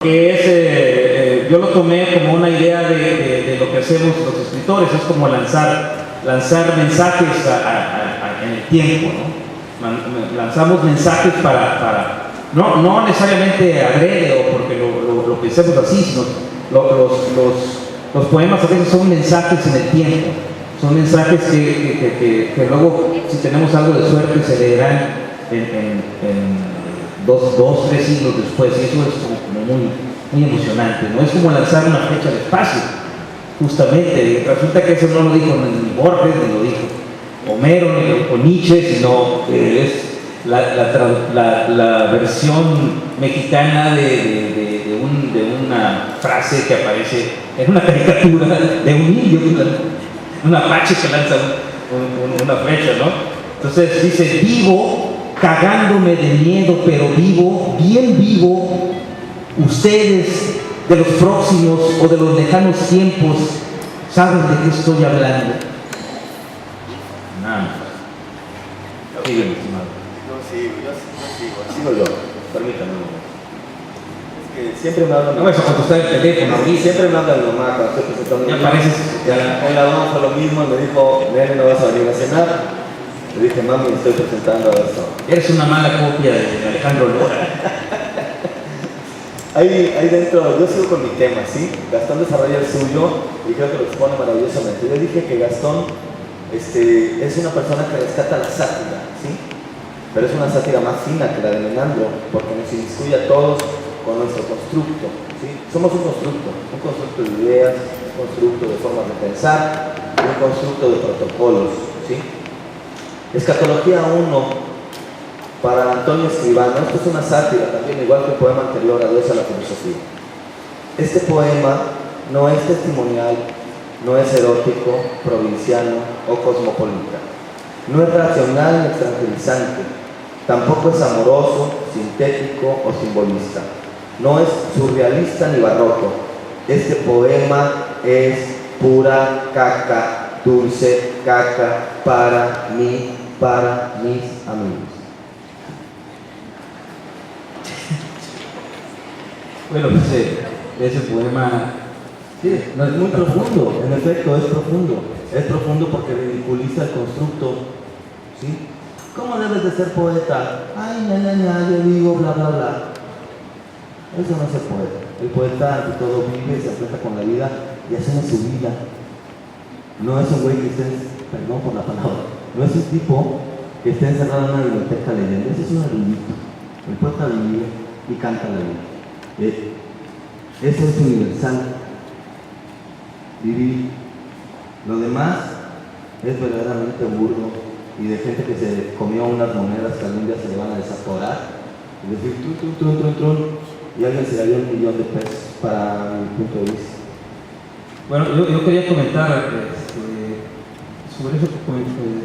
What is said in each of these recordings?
que es, yo lo tomé como una idea de lo que hacemos los escritores, es como lanzar mensajes en el tiempo, ¿no? Lanzamos mensajes no necesariamente adrede o porque lo pensemos así, sino los poemas a veces son mensajes en el tiempo, son mensajes que luego, si tenemos algo de suerte, se leerán en 2, 3 siglos después, y eso es como muy emocionante, ¿no? Es como lanzar una flecha al espacio, justamente. Resulta que eso no lo dijo ni Borges, ni lo dijo Homero, ni lo dijo Nietzsche, sino es la versión mexicana de una frase que aparece en una caricatura de un niño, un apache que lanza una flecha, ¿no? Entonces dice: vivo cagándome de miedo, pero vivo, bien vivo. Ustedes de los próximos o de los lejanos tiempos saben de qué estoy hablando. Nada. Sigue, estimado. Yo sigo yo. Permítame. Es que siempre me hablan. No vas a contestar el teléfono. Sí, siempre me hablan mi mamá cuando estoy presentando. Ya pareces. En la dama fue lo mismo, me dijo: nene, no vas a venir a cenar. Le dije: mami, estoy presentando esto. Eres una mala copia de Alejandro Lora. Ahí dentro, yo sigo con mi tema, ¿sí? Gastón desarrolla el suyo y creo que lo expone maravillosamente. Yo dije que Gastón es una persona que rescata la sátira, ¿sí? Pero es una sátira más fina que la de Menandro, porque nos inmiscuye a todos con nuestro constructo, ¿sí? Somos un constructo de ideas, un constructo de formas de pensar, un constructo de protocolos, ¿sí? Escatología 1, para Antonio Escribano, esto es una sátira también, igual que el poema anterior, Adiós a la filosofía. Este poema no es testimonial, no es erótico, provinciano o cosmopolita. No es racional ni extranjerizante, tampoco es amoroso, sintético o simbolista. No es surrealista ni barroco. Este poema es pura caca, dulce caca para mí, para mis amigos. Bueno, ese poema sí, no es muy profundo, en efecto es profundo porque ridiculiza el constructo, ¿sí? ¿Cómo debes de ser poeta? Ay, yo digo bla bla bla. Eso no es el poeta. El poeta ante todo vive, se enfrenta con la vida y asume su vida. No es un güey que esté, perdón por la palabra, no es un tipo que esté encerrado en una biblioteca leyendo. Ese es un erudito. El poeta vive y canta la vida. Eso es universal. Vivir. Lo demás es verdaderamente burdo y de gente que se comió unas monedas que algún día se le van a desaforar y decir trun, y alguien se le dio $1 millón de pesos para mi punto de vista. Bueno, yo quería comentar sobre eso que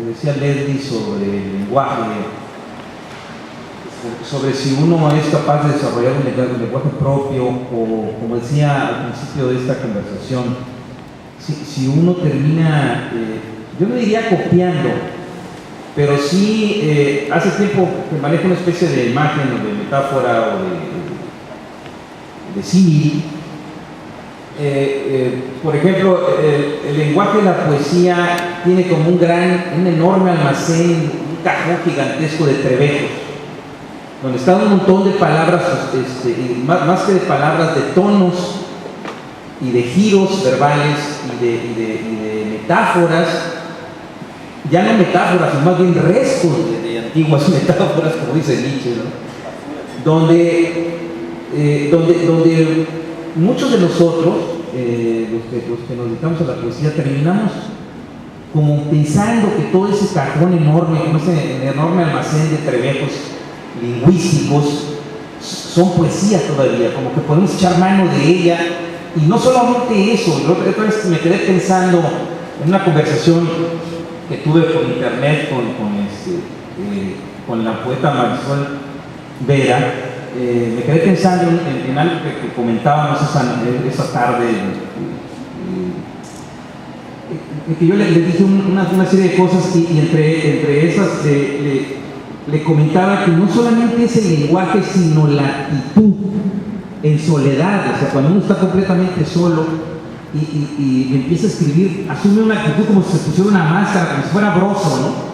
decía Leslie sobre el lenguaje, sobre si uno es capaz de desarrollar un lenguaje propio o, como decía al principio de esta conversación, si uno termina, yo no diría copiando, pero sí hace tiempo que manejo una especie de imagen o de metáfora o de símil. Por ejemplo, el lenguaje de la poesía tiene como un enorme almacén, un cajón gigantesco de trebejos, donde están un montón de palabras, más que de palabras, de tonos y de giros verbales y de metáforas, ya no metáforas, sino más bien restos de antiguas metáforas, como dice Nietzsche, ¿no? Donde muchos de nosotros, los que nos dedicamos a la poesía, terminamos como pensando que todo ese cajón enorme, como ese enorme almacén de trebejos lingüísticos, son poesía todavía, como que podemos echar mano de ella. Y no solamente eso, otra vez me quedé pensando en una conversación que tuve por internet con la poeta Marisol Vera. Me quedé pensando en algo que comentábamos esa tarde, que yo le dije una serie de cosas y entre esas le comentaba que no solamente es el lenguaje, sino la actitud en soledad, o sea, cuando uno está completamente solo y empieza a escribir, asume una actitud como si se pusiera una máscara, como si fuera Broso, ¿no?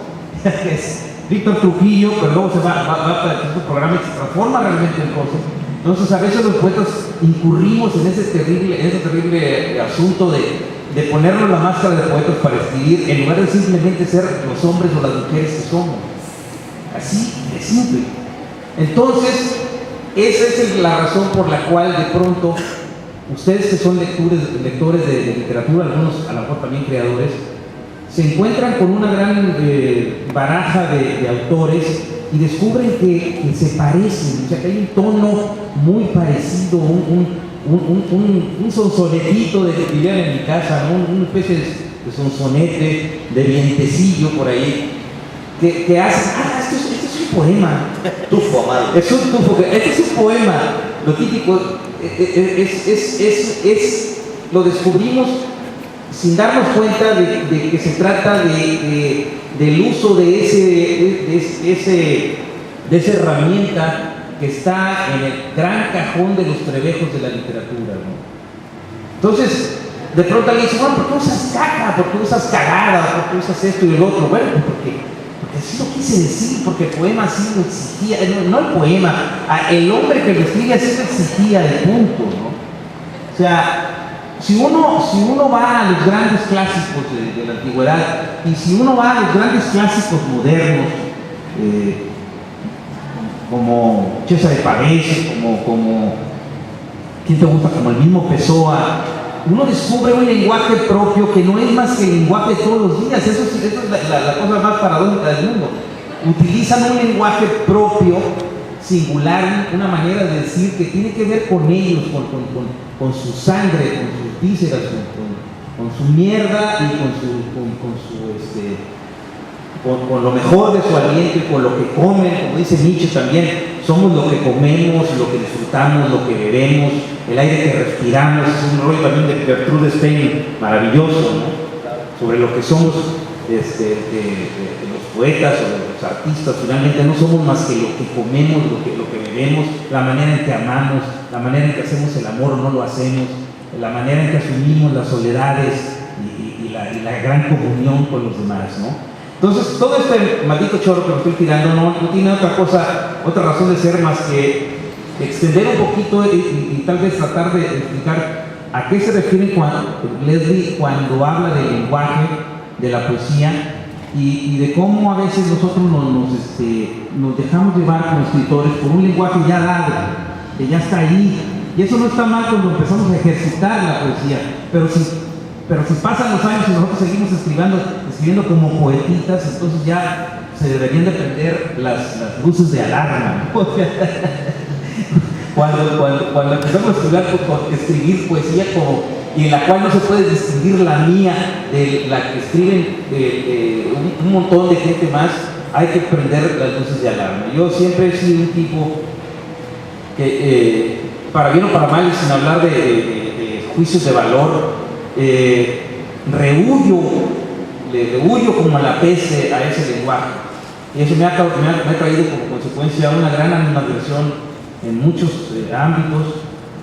Es Víctor Trujillo, pero luego se va para el programa y se transforma realmente en Broso. Entonces, a veces los poetas incurrimos en ese terrible asunto de ponernos la máscara de poetas para escribir, en lugar de simplemente ser los hombres o las mujeres que somos. Así de simple. Entonces, esa es la razón por la cual de pronto ustedes que son lectores de literatura, algunos a lo mejor también creadores, se encuentran con una gran baraja de autores y descubren que se parecen, o sea que hay un tono muy parecido, un sonsonetito de que vivían en mi casa, ¿no? Una especie de sonsonete, de vientecillo por ahí, que hace, esto es un poema. Tufo, amado. Es un tufo, este es un poema, lo típico, lo descubrimos sin darnos cuenta de que se trata del uso de esa herramienta que está en el gran cajón de los trebejos de la literatura, ¿no? Entonces, de pronto alguien dice, bueno, ¿por qué usas caca? ¿Por qué usas cagada? ¿Por qué usas esto y el otro? Bueno, porque así lo quise decir, porque el poema así lo exigía, no el poema, el hombre que lo escribe así lo exigía, el punto, ¿no? O sea, si uno va a los grandes clásicos de la antigüedad, y si uno va a los grandes clásicos modernos, como César de Pavés, como ¿quién te gusta? Como el mismo Pessoa, uno descubre un lenguaje propio que no es más que el lenguaje de todos los días. Eso es la cosa más paradójica del mundo. Utilizan un lenguaje propio, singular, una manera de decir que tiene que ver con ellos, con su sangre, con sus vísceras, con su mierda y con lo mejor de su aliento y con lo que comen. Como dice Nietzsche también, somos lo que comemos, lo que disfrutamos, lo que bebemos, el aire que respiramos. Es un rollo también de Gertrude Stein maravilloso, ¿no? Sobre lo que somos los poetas o los artistas. Finalmente no somos más que lo que comemos, lo que bebemos, la manera en que amamos, la manera en que hacemos el amor o no lo hacemos, la manera en que asumimos las soledades y la gran comunión con los demás, ¿no? Entonces, todo este maldito chorro que me estoy tirando no tiene otra razón de ser más que extender un poquito y tal vez tratar de explicar a qué se refiere Leslie cuando habla del lenguaje, de la poesía y de cómo a veces nosotros nos dejamos llevar como escritores por un lenguaje ya dado, que ya está ahí. Y eso no está mal cuando empezamos a ejercitar la poesía, pero si pasan los años y nosotros seguimos escribiendo como poetitas, entonces ya se deberían de prender las luces de alarma, ¿no? Cuando empezamos a escribir poesía y en la cual no se puede distinguir la mía de la que escriben un montón de gente más, hay que prender las luces de alarma. Yo siempre he sido un tipo que, para bien o para mal, y sin hablar de juicios de valor, rehuyo como a la peste a ese lenguaje, y eso me ha traído como consecuencia una gran animadversión en muchos ámbitos,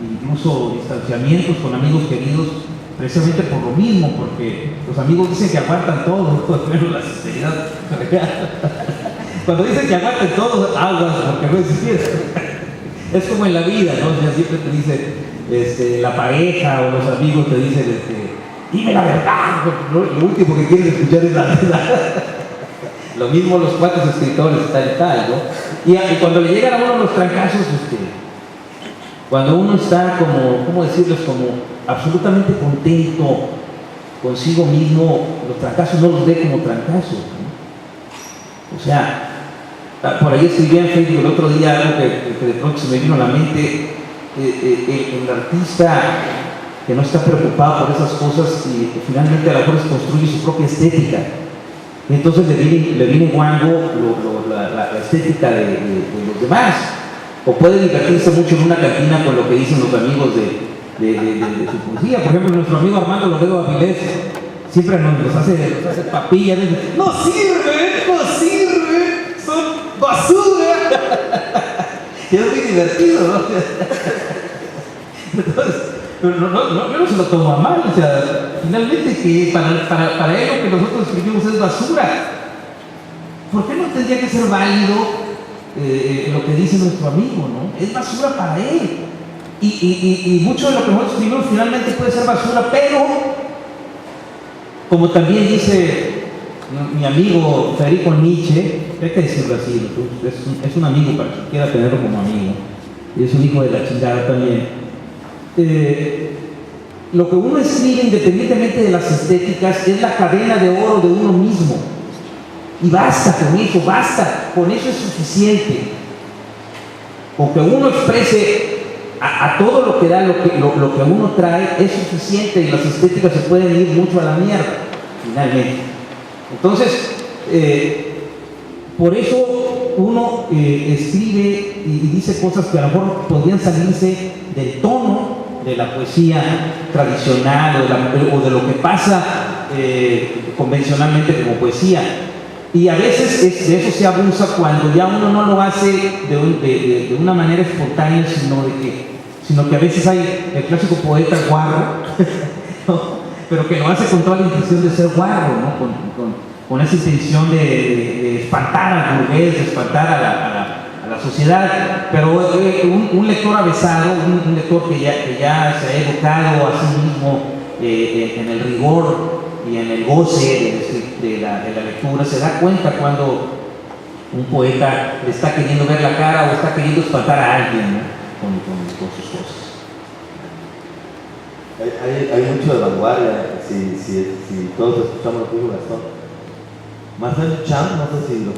incluso distanciamientos con amigos queridos, precisamente por lo mismo, porque los amigos dicen que aguantan todo, pero la sinceridad real. Cuando dicen que aguantan todo, aguas, porque no es es como en la vida, ¿no? O sea, siempre te dice la pareja o los amigos te dicen dime la verdad, lo último que quieren escuchar es la verdad. Lo mismo los cuatro escritores, tal, ¿no? Y cuando le llegan a uno los trancazos, cuando uno está ¿cómo decirles? Como absolutamente contento consigo mismo, los trancazos no los ve como trancazos, ¿no? O sea, por ahí escribí en Facebook el otro día algo que de pronto se me vino a la mente, el artista que no está preocupado por esas cosas y que finalmente a lo mejor construye su propia estética. Y entonces le viene guango la estética de los demás. O puede divertirse mucho en una cantina con lo que dicen los amigos de su poesía. Por ejemplo, nuestro amigo Armando Loredo Avilés siempre nos hace papilla. ¡No sirve! ¡Son basura! Y es muy divertido, ¿no? Entonces, yo no se lo tomo a mal, o sea, finalmente que para él lo que nosotros escribimos es basura. ¿Por qué no tendría que ser válido lo que dice nuestro amigo, ¿no? Es basura para él. Y mucho de lo que nosotros escribimos finalmente puede ser basura, pero como también dice mi amigo Federico Nietzsche, hay que decirlo así, es un amigo para quien quiera tenerlo como amigo, y es un hijo de la chingada también. Lo que uno escribe, independientemente de las estéticas, es la cadena de oro de uno mismo. Y basta con eso es suficiente. Con que uno exprese a todo lo que da, lo que uno trae, es suficiente, y las estéticas se pueden ir mucho a la mierda, finalmente. Entonces, por eso uno escribe y dice cosas que a lo mejor podrían salirse del tono de la poesía tradicional o de lo que pasa convencionalmente como poesía. Y a veces de eso se abusa cuando ya uno no lo hace de una manera espontánea, sino que a veces hay el clásico poeta guarro, ¿no? Pero que lo hace con toda la intención de ser guarro, ¿no? Con esa intención de espantar al burgués, de espantar a la sociedad. Pero un lector avesado, un lector que ya se ha educado a sí mismo en el rigor y en el goce de la lectura, se da cuenta cuando un poeta le está queriendo ver la cara o está queriendo espantar a alguien, ¿no? con sus cosas. Hay mucho de vanguardia, si todos escuchamos lo que dijo Gastón. Marcel Duchamp, no sé si lo